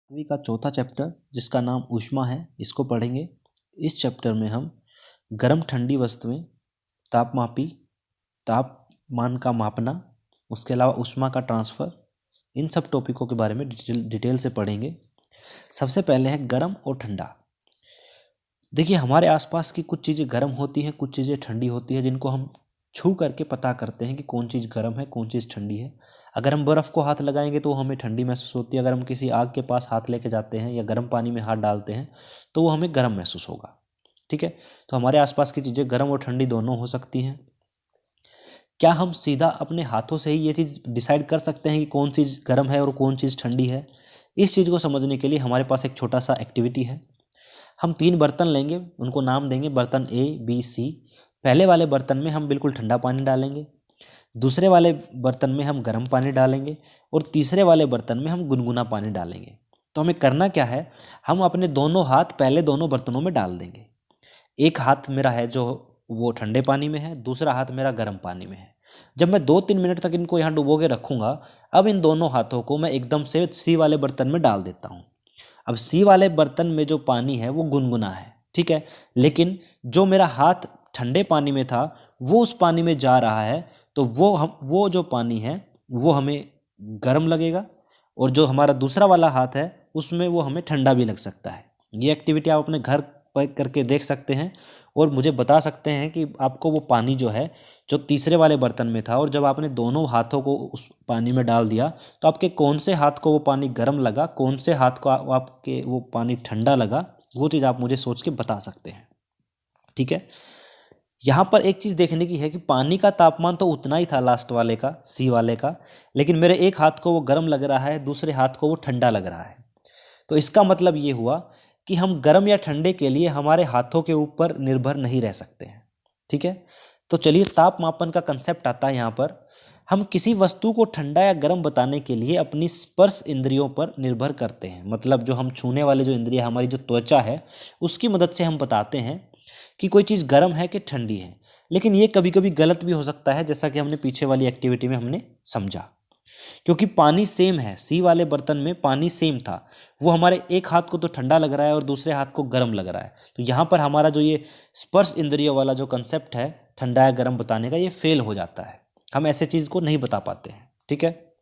सातवीं का चौथा चैप्टर जिसका नाम ऊष्मा है, इसको पढ़ेंगे। इस चैप्टर में हम गर्म ठंडी वस्तुएं, तापमापी, तापमान का मापना, उसके अलावा ऊष्मा का ट्रांसफ़र, इन सब टॉपिकों के बारे में डिटेल से पढ़ेंगे। सबसे पहले है गर्म और ठंडा। देखिए, हमारे आसपास की कुछ चीज़ें गर्म होती हैं, कुछ चीज़ें ठंडी होती हैं, जिनको हम छू करके पता करते हैं कि कौन चीज़ गर्म है, कौन चीज़ ठंडी है। अगर हम बर्फ़ को हाथ लगाएंगे तो हमें ठंडी महसूस होती है। अगर हम किसी आग के पास हाथ लेके जाते हैं या गर्म पानी में हाथ डालते हैं तो वो हमें गर्म महसूस होगा। ठीक है, तो हमारे आसपास की चीज़ें गर्म और ठंडी दोनों हो सकती हैं। क्या हम सीधा अपने हाथों से ही ये चीज़ डिसाइड कर सकते हैं कि कौन चीज़ गर्म है और कौन चीज़ ठंडी है? इस चीज़ को समझने के लिए हमारे पास एक छोटा सा एक्टिविटी है। हम 3 बर्तन लेंगे, उनको नाम देंगे बर्तन ए, बी, सी। पहले वाले बर्तन में हम बिल्कुल ठंडा पानी डालेंगे, दूसरे वाले बर्तन में हम गर्म पानी डालेंगे और तीसरे वाले बर्तन में हम गुनगुना पानी डालेंगे। तो हमें करना क्या है, हम अपने दोनों हाथ पहले दोनों बर्तनों में डाल देंगे। एक हाथ मेरा है जो वो ठंडे पानी में है, दूसरा हाथ मेरा गर्म पानी में है। जब मैं 2-3 मिनट तक इनको यहाँ डुबो के रखूँगा, अब इन दोनों हाथों को मैं एकदम से सी वाले बर्तन में डाल देता हूँ। अब सी वाले बर्तन में जो पानी है वो गुनगुना है, ठीक है, लेकिन जो मेरा हाथ ठंडे पानी में था वो उस पानी में जा रहा है, तो वो जो पानी है वो हमें गर्म लगेगा और जो हमारा दूसरा वाला हाथ है उसमें वो हमें ठंडा भी लग सकता है। ये एक्टिविटी आप अपने घर पर करके देख सकते हैं और मुझे बता सकते हैं कि आपको वो पानी जो है जो तीसरे वाले बर्तन में था और जब आपने दोनों हाथों को उस पानी में डाल दिया तो आपके कौन से हाथ को वो पानी गर्म लगा, कौन से हाथ को आपके वो पानी ठंडा लगा, वो चीज़ आप मुझे सोच के बता सकते हैं। ठीक है, यहाँ पर एक चीज़ देखने की है कि पानी का तापमान तो उतना ही था लास्ट वाले का, सी वाले का, लेकिन मेरे एक हाथ को वो गर्म लग रहा है, दूसरे हाथ को वो ठंडा लग रहा है। तो इसका मतलब ये हुआ कि हम गर्म या ठंडे के लिए हमारे हाथों के ऊपर निर्भर नहीं रह सकते हैं। ठीक है, तो चलिए तापमापन का कंसेप्ट आता है यहाँ पर। हम किसी वस्तु को ठंडा या गर्म बताने के लिए अपनी स्पर्श इंद्रियों पर निर्भर करते हैं। मतलब जो हम छूने वाले जो इंद्रिय हमारी जो त्वचा है उसकी मदद से हम बताते हैं कि कोई चीज़ गर्म है कि ठंडी है। लेकिन ये कभी कभी गलत भी हो सकता है, जैसा कि हमने पीछे वाली एक्टिविटी में हमने समझा। क्योंकि पानी सेम है, सी वाले बर्तन में पानी सेम था, वो हमारे एक हाथ को तो ठंडा लग रहा है और दूसरे हाथ को गर्म लग रहा है। तो यहाँ पर हमारा जो ये स्पर्श इंद्रियों वाला जो कंसेप्ट है ठंडा या गर्म बताने का, ये फेल हो जाता है। हम ऐसे चीज़ को नहीं बता पाते हैं। ठीक है,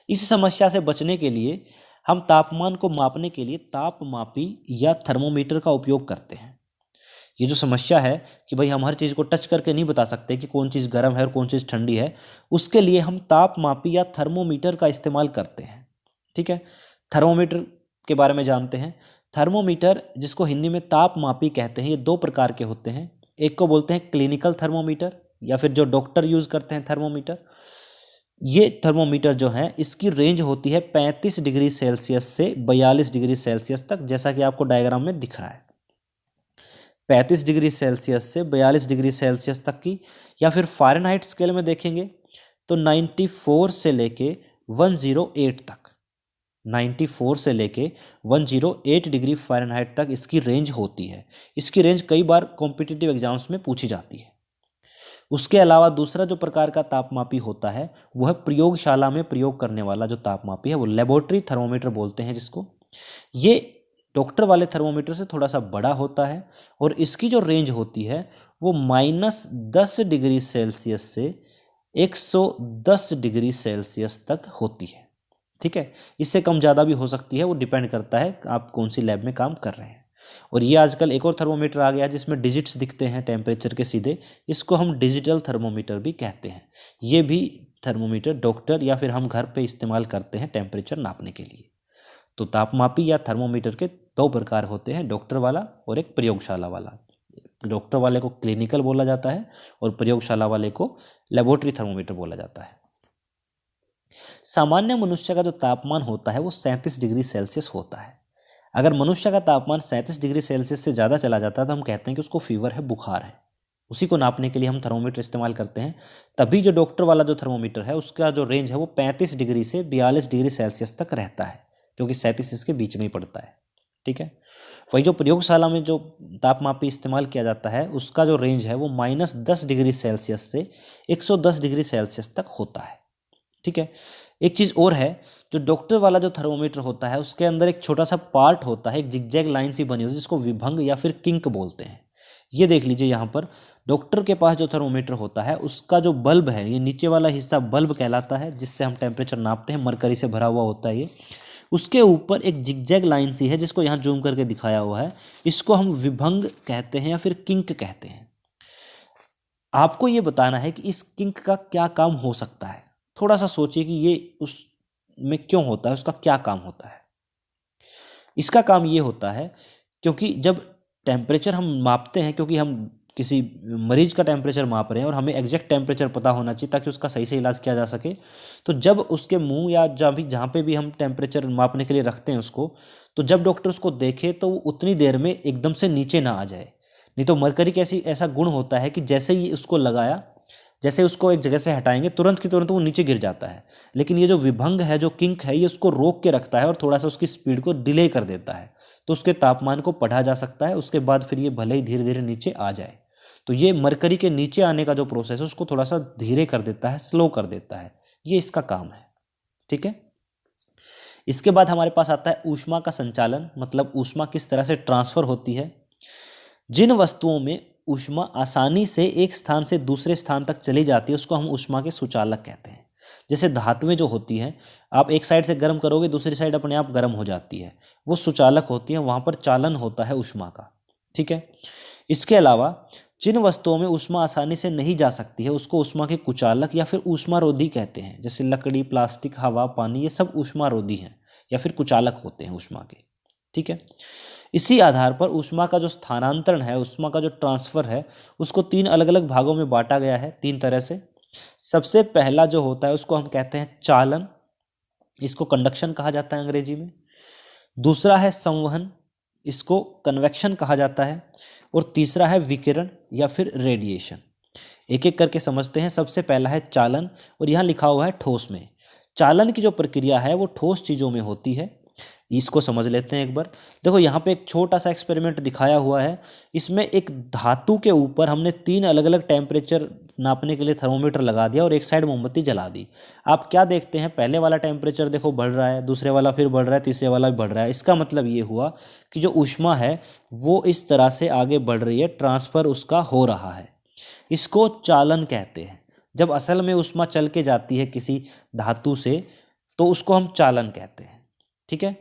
इस समस्या से बचने के लिए हम तापमान को मापने के लिए तापमापी या थर्मोमीटर का उपयोग करते हैं। ये जो समस्या है कि भाई हम हर चीज़ को टच करके नहीं बता सकते कि कौन चीज़ गर्म है और कौन चीज़ ठंडी है, उसके लिए हम तापमापी या थर्मोमीटर का इस्तेमाल करते हैं। ठीक है, थर्मोमीटर के बारे में जानते हैं। थर्मोमीटर, जिसको हिंदी में तापमापी कहते हैं, ये 2 प्रकार के होते हैं। एक को बोलते हैं क्लिनिकल थर्मोमीटर या फिर जो डॉक्टर यूज़ करते हैं थर्मोमीटर। ये थर्मोमीटर जो है इसकी रेंज होती है 35 डिग्री सेल्सियस से 42 डिग्री सेल्सियस तक, जैसा कि आपको डायग्राम में दिख रहा है। 35 डिग्री सेल्सियस से 42 डिग्री सेल्सियस तक की, या फिर फ़ारेनहाइट स्केल में देखेंगे तो 94 से लेके 108 तक, 94 से लेके 108 डिग्री फ़ारेनहाइट तक इसकी रेंज होती है। इसकी रेंज कई बार कॉम्पिटिटिव एग्जाम्स में पूछी जाती है। उसके अलावा दूसरा जो प्रकार का तापमापी होता है वो है प्रयोगशाला में प्रयोग करने वाला जो तापमापी है, वो लेबोरेटरी थर्मोमीटर बोलते हैं जिसको। ये डॉक्टर वाले थर्मोमीटर से थोड़ा सा बड़ा होता है और इसकी जो रेंज होती है वो -10 डिग्री सेल्सियस से 110 डिग्री सेल्सियस तक होती है। ठीक है, इससे कम ज़्यादा भी हो सकती है, वो डिपेंड करता है आप कौन सी लैब में काम कर रहे हैं। और ये आजकल एक और थर्मोमीटर आ गया है जिसमें डिजिट्स दिखते हैं टेम्परेचर के सीधे, इसको हम डिजिटल थर्मोमीटर भी कहते हैं। ये भी थर्मोमीटर डॉक्टर या फिर हम घर पे इस्तेमाल करते हैं टेम्परेचर नापने के लिए। तो तापमापी या थर्मोमीटर के 2 प्रकार होते हैं, डॉक्टर वाला और एक प्रयोगशाला वाला। डॉक्टर वाले को क्लिनिकल बोला जाता है और प्रयोगशाला वाले को लेबोरेटरी थर्मोमीटर बोला जाता है। सामान्य मनुष्य का जो तापमान होता है वो 37 डिग्री सेल्सियस होता है। अगर मनुष्य का तापमान 37 डिग्री सेल्सियस से ज़्यादा चला जाता है तो हम कहते हैं कि उसको फीवर है, बुखार है। उसी को नापने के लिए हम थर्मोमीटर इस्तेमाल करते हैं। तभी जो डॉक्टर वाला जो थर्मोमीटर है उसका जो रेंज है वो 35 डिग्री से 42 डिग्री सेल्सियस तक रहता है, क्योंकि 37 इसके बीच में ही पड़ता है। ठीक है, वही जो प्रयोगशाला में जो तापमापी इस्तेमाल किया जाता है उसका जो रेंज है वो -10 डिग्री सेल्सियस से 110 डिग्री सेल्सियस तक होता है। ठीक है, एक चीज़ और है, जो डॉक्टर वाला जो थर्मोमीटर होता है उसके अंदर एक छोटा सा पार्ट होता है, एक जिगजैग लाइन सी बनी होती है जिसको विभंग या फिर किंक बोलते हैं। ये देख लीजिए यहाँ पर डॉक्टर के पास जो थर्मोमीटर होता है उसका जो बल्ब है, ये नीचे वाला हिस्सा बल्ब कहलाता है जिससे हम टेम्परेचर नापते हैं, मरकरी से भरा हुआ होता है ये। उसके ऊपर एक जिगजैग लाइन सी है जिसको यहाँ जूम करके दिखाया हुआ है, इसको हम विभंग कहते हैं या फिर किंक कहते हैं। आपको ये बताना है कि इस किंक का क्या काम हो सकता है। थोड़ा सा सोचिए कि ये उसमें क्यों होता है, उसका क्या काम होता है। इसका काम ये होता है क्योंकि जब टेम्परेचर हम मापते हैं, क्योंकि हम किसी मरीज का टेम्परेचर माप रहे हैं और हमें एग्जैक्ट टेम्परेचर पता होना चाहिए ताकि उसका सही से इलाज किया जा सके। तो जब उसके मुंह या जहाँ पे भी हम टेम्परेचर मापने के लिए रखते हैं उसको, तो जब डॉक्टर उसको देखे तो वो उतनी देर में एकदम से नीचे ना आ जाए। नहीं तो मरकरी का ऐसा गुण होता है कि जैसे ही उसको लगाया, जैसे उसको एक जगह से हटाएंगे तुरंत की तुरंत वो नीचे गिर जाता है। लेकिन ये जो विभंग है, जो किंक है, ये उसको रोक के रखता है और थोड़ा सा उसकी स्पीड को डिले कर देता है, तो उसके तापमान को पढ़ा जा सकता है। उसके बाद फिर ये भले ही धीरे धीरे नीचे आ जाए, तो ये मरकरी के नीचे आने का जो प्रोसेस है उसको थोड़ा सा धीरे कर देता है, स्लो कर देता है। ये इसका काम है। ठीक है। इसके बाद हमारे पास आता है ऊष्मा का संचालन, मतलब ऊष्मा किस तरह से ट्रांसफर होती है। जिन वस्तुओं में ऊष्मा आसानी से एक स्थान से दूसरे स्थान तक चली जाती है उसको हम ऊष्मा के सुचालक कहते हैं। जैसे धातुएं जो होती हैं, आप एक साइड से गर्म करोगे दूसरी साइड अपने आप गर्म हो जाती है, वो सुचालक होती हैं, वहाँ पर चालन होता है ऊष्मा का। ठीक है। इसके अलावा जिन वस्तुओं में ऊष्मा आसानी से नहीं जा सकती है उसको ऊष्मा के कुचालक या फिर ऊष्मारोधी कहते हैं। जैसे लकड़ी, प्लास्टिक, हवा, पानी, ये सब ऊष्मारोधी हैं या फिर कुचालक होते हैं ऊष्मा के। ठीक है। इसी आधार पर ऊष्मा का जो स्थानांतरण है, ऊष्मा का जो ट्रांसफर है, उसको 3 अलग अलग भागों में बांटा गया है 3 तरह से। सबसे पहला जो होता है उसको हम कहते हैं चालन, इसको कंडक्शन कहा जाता है अंग्रेजी में। दूसरा है संवहन, इसको कन्वेक्शन कहा जाता है। और तीसरा है विकिरण या फिर रेडिएशन। एक एक करके समझते हैं। सबसे पहला है चालन, और यहाँ लिखा हुआ है ठोस में। चालन की जो प्रक्रिया है वो ठोस चीज़ों में होती है, इसको समझ लेते हैं एक बार। देखो यहाँ पे एक छोटा सा एक्सपेरिमेंट दिखाया हुआ है। इसमें एक धातु के ऊपर हमने 3 अलग अलग टेम्परेचर नापने के लिए थर्मोमीटर लगा दिया और एक साइड मोमबत्ती जला दी। आप क्या देखते हैं, पहले वाला टेम्परेचर देखो बढ़ रहा है, दूसरे वाला फिर बढ़ रहा है, तीसरे वाला भी बढ़ रहा है। इसका मतलब ये हुआ कि जो ऊष्मा है वो इस तरह से आगे बढ़ रही है, ट्रांसफ़र उसका हो रहा है। इसको चालन कहते हैं। जब असल में ऊष्मा चल के जाती है किसी धातु से तो उसको हम चालन कहते हैं। ठीक है।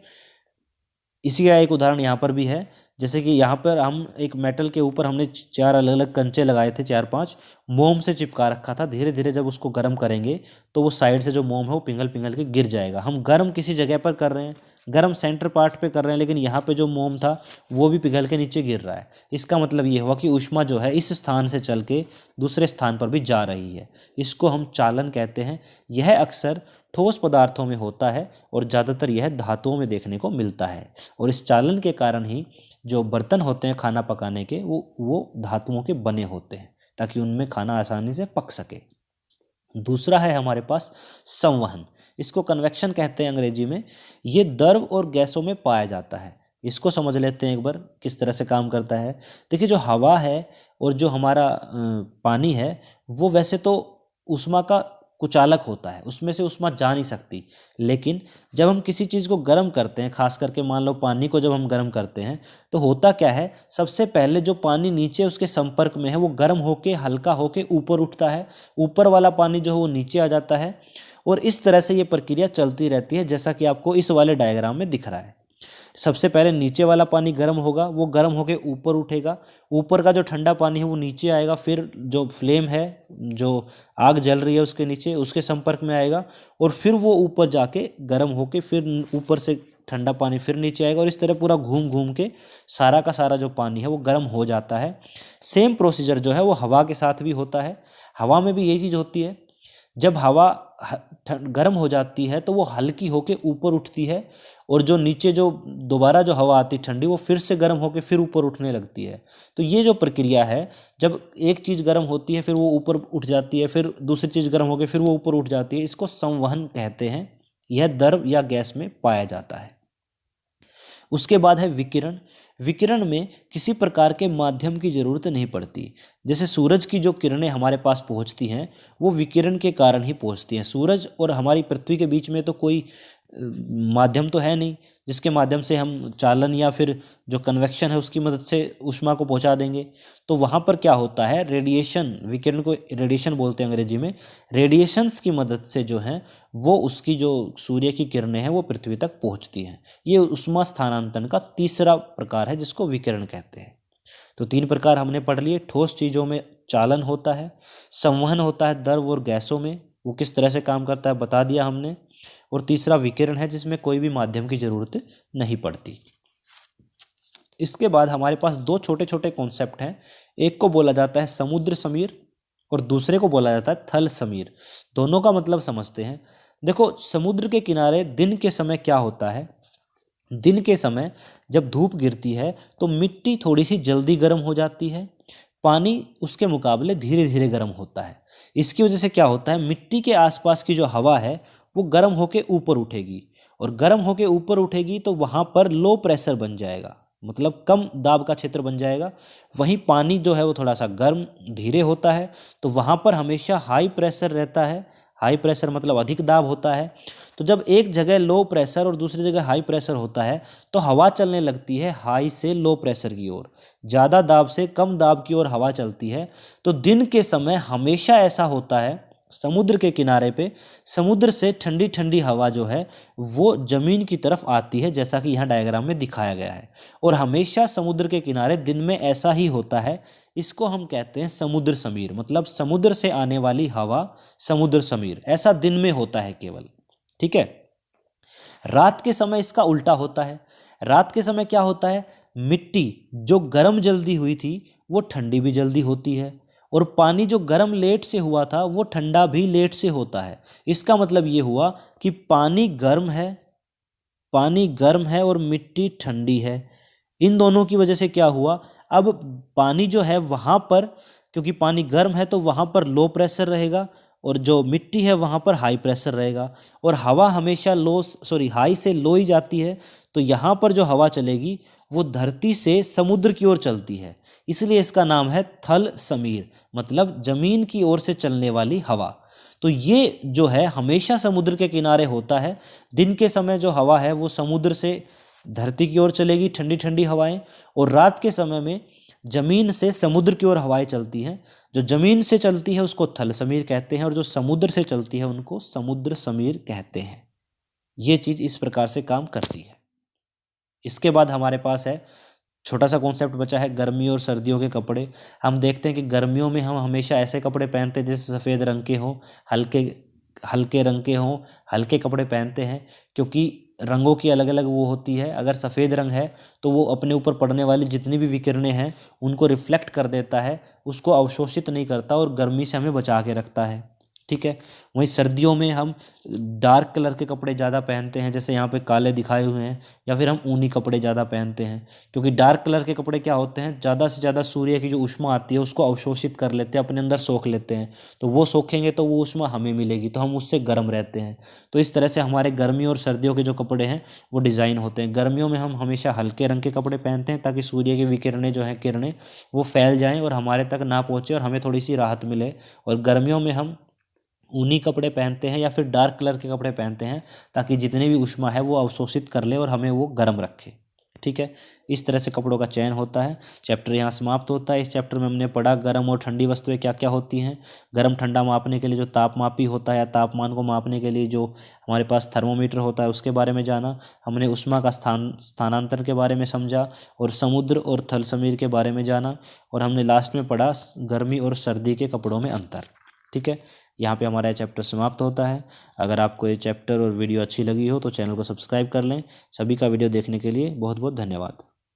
इसी का एक उदाहरण यहाँ पर भी है। जैसे कि यहाँ पर हम एक मेटल के ऊपर हमने 4 अलग अलग कंचे लगाए थे, 4-5 मोम से चिपका रखा था। धीरे धीरे जब उसको गर्म करेंगे तो वो साइड से जो मोम है वो पिघल पिघल के गिर जाएगा। हम गर्म किसी जगह पर कर रहे हैं, गर्म सेंटर पार्ट पे कर रहे हैं, लेकिन यहाँ पे जो मोम था वो भी पिघल के नीचे गिर रहा है। इसका मतलब ये हुआ कि ऊष्मा जो है इस स्थान से चल के दूसरे स्थान पर भी जा रही है। इसको हम चालन कहते हैं। यह अक्सर ठोस पदार्थों में होता है और ज़्यादातर यह धातुओं में देखने को मिलता है। और इस चालन के कारण ही जो बर्तन होते हैं खाना पकाने के वो धातुओं के बने होते हैं ताकि उनमें खाना आसानी से पक सके। दूसरा है हमारे पास संवहन, इसको कन्वेक्शन कहते हैं अंग्रेजी में। ये द्रव और गैसों में पाया जाता है। इसको समझ लेते हैं एक बार किस तरह से काम करता है। देखिए जो हवा है और जो हमारा पानी है वो वैसे तो ऊष्मा का कुचालक होता है, उसमें से ऊष्मा जा नहीं सकती। लेकिन जब हम किसी चीज़ को गर्म करते हैं, खास करके मान लो पानी को जब हम गर्म करते हैं, तो होता क्या है, सबसे पहले जो पानी नीचे उसके संपर्क में है वो गर्म होके हल्का होके ऊपर उठता है, ऊपर वाला पानी जो है वो नीचे आ जाता है। और इस तरह से ये प्रक्रिया चलती रहती है, जैसा कि आपको इस वाले डायग्राम में दिख रहा है। सबसे पहले नीचे वाला पानी गर्म होगा, वो गर्म होके ऊपर उठेगा, ऊपर का जो ठंडा पानी है वो नीचे आएगा, फिर जो फ्लेम है, जो आग जल रही है उसके नीचे, उसके संपर्क में आएगा, और फिर वो ऊपर जाके गर्म होके फिर ऊपर से ठंडा पानी फिर नीचे आएगा, और इस तरह पूरा घूम घूम के सारा का सारा जो पानी है वो गर्म हो जाता है। सेम प्रोसीजर जो है वो हवा के साथ भी होता है। हवा में भी यही चीज़ होती है। जब हवा गर्म हो जाती है तो वो हल्की होके ऊपर उठती है, और जो नीचे जो दोबारा जो हवा आती ठंडी वो फिर से गर्म होके फिर ऊपर उठने लगती है। तो ये जो प्रक्रिया है, जब एक चीज़ गर्म होती है फिर वो ऊपर उठ जाती है, फिर दूसरी चीज़ गर्म होकर फिर वो ऊपर उठ जाती है, इसको संवहन कहते हैं। यह द्रव या गैस में पाया जाता है। उसके बाद है विकिरण। विकिरण में किसी प्रकार के माध्यम की ज़रूरत नहीं पड़ती। जैसे सूरज की जो किरणें हमारे पास पहुंचती हैं वो विकिरण के कारण ही पहुंचती हैं। सूरज और हमारी पृथ्वी के बीच में तो कोई माध्यम तो है नहीं जिसके माध्यम से हम चालन या फिर जो कन्वेक्शन है उसकी मदद से ऊष्मा को पहुंचा देंगे। तो वहाँ पर क्या होता है, रेडिएशन, विकिरण को रेडिएशन बोलते हैं अंग्रेजी में, रेडिएशंस की मदद से जो है वो उसकी जो सूर्य की किरणें हैं वो पृथ्वी तक पहुँचती हैं। ये ऊष्मा स्थानांतरण का तीसरा प्रकार है जिसको विकिरण कहते हैं। तो 3 प्रकार हमने पढ़ लिए। ठोस चीज़ों में चालन होता है, संवहन होता है द्रव और गैसों में, वो किस तरह से काम करता है बता दिया हमने, और तीसरा विकिरण है जिसमें कोई भी माध्यम की जरूरत नहीं पड़ती। इसके बाद हमारे पास 2 छोटे छोटे कॉन्सेप्ट हैं। एक को बोला जाता है समुद्र समीर और दूसरे को बोला जाता है थल समीर। दोनों का मतलब समझते हैं। देखो, समुद्र के किनारे दिन के समय क्या होता है, दिन के समय जब धूप गिरती है तो मिट्टी थोड़ी सी जल्दी गर्म हो जाती है, पानी उसके मुकाबले धीरे धीरे गर्म होता है। इसकी वजह से क्या होता है, मिट्टी के आसपास की जो हवा है वो गर्म होके ऊपर उठेगी, और गर्म होके ऊपर उठेगी तो वहाँ पर लो प्रेशर बन जाएगा, मतलब कम दाब का क्षेत्र बन जाएगा। वहीं पानी जो है वो थोड़ा सा गर्म धीरे होता है, तो वहाँ पर हमेशा हाई प्रेशर रहता है। हाई प्रेशर मतलब अधिक दाब होता है। तो जब एक जगह लो प्रेशर और दूसरी जगह हाई प्रेशर होता है तो हवा चलने लगती है हाई से लो प्रेशर की ओर, ज़्यादा दाब से कम दाब की ओर हवा चलती है। तो दिन के समय हमेशा ऐसा होता है, समुद्र के किनारे पे समुद्र से ठंडी ठंडी हवा जो है वो ज़मीन की तरफ आती है, जैसा कि यहाँ डायग्राम में दिखाया गया है। और हमेशा समुद्र के किनारे दिन में ऐसा ही होता है। इसको हम कहते हैं समुद्र समीर, मतलब समुद्र से आने वाली हवा समुद्र समीर, ऐसा दिन में होता है केवल। ठीक है। रात के समय इसका उल्टा होता है। रात के समय क्या होता है, मिट्टी जो गर्म जल्दी हुई थी वो ठंडी भी जल्दी होती है, और पानी जो गर्म लेट से हुआ था वो ठंडा भी लेट से होता है। इसका मतलब ये हुआ कि पानी गर्म है और मिट्टी ठंडी है। इन दोनों की वजह से क्या हुआ, अब पानी जो है वहाँ पर, क्योंकि पानी गर्म है तो वहाँ पर लो प्रेशर रहेगा, और जो मिट्टी है वहाँ पर हाई प्रेशर रहेगा, और हवा हमेशा हाई से लो ही जाती है। तो यहाँ पर जो हवा चलेगी वो धरती से समुद्र की ओर चलती है, इसलिए इसका नाम है थल समीर, मतलब जमीन की ओर से चलने वाली हवा। तो ये जो है हमेशा समुद्र के किनारे होता है। दिन के समय जो हवा है वो समुद्र से धरती की ओर चलेगी, ठंडी ठंडी हवाएं, और रात के समय में जमीन से समुद्र की ओर हवाएं चलती हैं। जो जमीन से चलती है उसको थल समीर कहते हैं, और जो समुद्र से चलती है उनको समुद्र समीर कहते हैं। ये चीज़ इस प्रकार से काम करती है। इसके बाद हमारे पास है छोटा सा कॉन्सेप्ट बचा है गर्मियों और सर्दियों के कपड़े। हम देखते हैं कि गर्मियों में हम हमेशा ऐसे कपड़े पहनते हैं जैसे सफ़ेद रंग के हों, हल्के हल्के रंग के हों, हल्के कपड़े पहनते हैं, क्योंकि रंगों की अलग अलग वो होती है। अगर सफ़ेद रंग है तो वो अपने ऊपर पड़ने वाली जितनी भी विकिरणें हैं उनको रिफ्लेक्ट कर देता है, उसको अवशोषित नहीं करता और गर्मी से हमें बचा के रखता है। ठीक है। वहीं सर्दियों में हम डार्क कलर के कपड़े ज़्यादा पहनते हैं, जैसे यहाँ पे काले दिखाए हुए हैं, या फिर हम ऊनी कपड़े ज़्यादा पहनते हैं, क्योंकि डार्क कलर के कपड़े क्या होते हैं, ज़्यादा से ज़्यादा सूर्य की जो ऊष्मा आती है उसको अवशोषित कर लेते हैं, अपने अंदर सोख लेते हैं। तो वो सोखेंगे तो वो ऊष्मा हमें मिलेगी, तो हम उससे गर्म रहते हैं। तो इस तरह से हमारे गर्मियों और सर्दियों के जो कपड़े हैं वो डिज़ाइन होते हैं। गर्मियों में हम हमेशा हल्के रंग के कपड़े पहनते हैं ताकि सूर्य की विकिरणें जो हैं, किरणें, वो फैल जाएँ और हमारे तक ना पहुँचे और हमें थोड़ी सी राहत मिले। और गर्मियों में हम ऊनी कपड़े पहनते हैं या फिर डार्क कलर के कपड़े पहनते हैं ताकि जितनी भी ऊष्मा है वो अवशोषित कर ले और हमें वो गर्म रखे। ठीक है। इस तरह से कपड़ों का चयन होता है। चैप्टर यहाँ समाप्त होता है। इस चैप्टर में हमने पढ़ा गर्म और ठंडी वस्तुएं क्या क्या होती हैं। गर्म ठंडा मापने के लिए जो तापमापी होता है या तापमान को मापने के लिए जो हमारे पास थर्मोमीटर होता है उसके बारे में जाना। हमने ऊष्मा का स्थानांतरण के बारे में समझा, और समुद्र और थल समीर के बारे में जाना, और हमने लास्ट में पढ़ा गर्मी और सर्दी के कपड़ों में अंतर। ठीक है। यहाँ पे हमारा चैप्टर समाप्त होता है। अगर आपको ये चैप्टर और वीडियो अच्छी लगी हो तो चैनल को सब्सक्राइब कर लें। सभी का वीडियो देखने के लिए बहुत बहुत धन्यवाद।